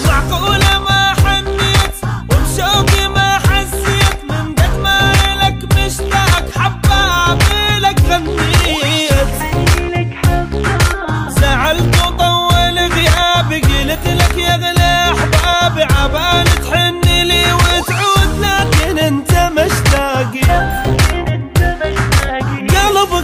معقولة ما حنيت وبشوقي ما حسيت، من قد ما إلك مشتاق حبابي لك غنيت. زعلت وطول غيابي قلت لك يا غلا أحبابي، عبالي تحن لي وتعود لكن انت مشتاقي.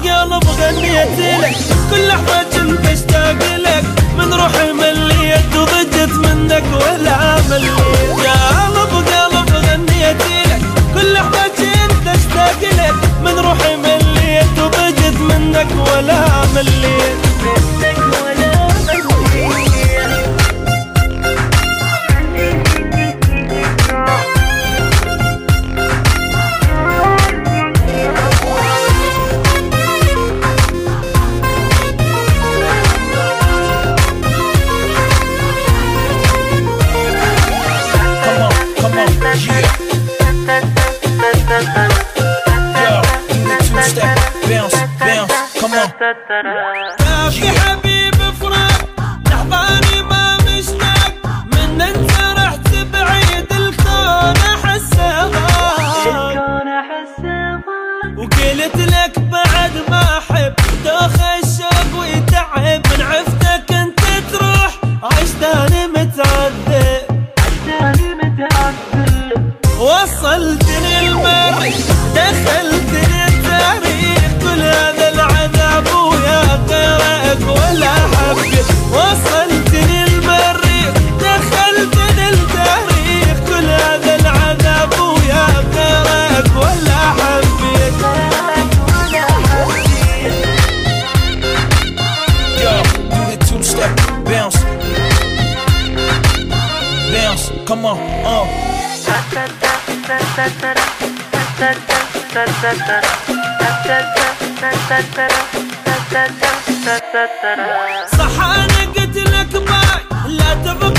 قلب غنيت لك كل لحظة كنت اشتاق لك، من روحي مليت وضجت منك ولا مليت. يا قلب غنيت لك كل لحظة كنت اشتاق لك، من روحي مليت وضجت منك ولا مليت. كافي حبيب فراق لحظاني ما مشتاق، من انت رحت بعيد الكون احسه ضاق. وقلت لك بعد ما احب دوخ الشوق ويتعب، من عفتك انت تروح عشتاني متعذب. وصلتني المريخ دخلتني التاريخ، كل هذا العذاب ويا غيرك ولا حبيت. وصلتني المريخ دخلتني التاريخ، كل هذا العذاب ويا غيرك ولا حبيت. Yo, do the two-step bounce, bounce, come on, صح انا قلت لك باي لا تبقى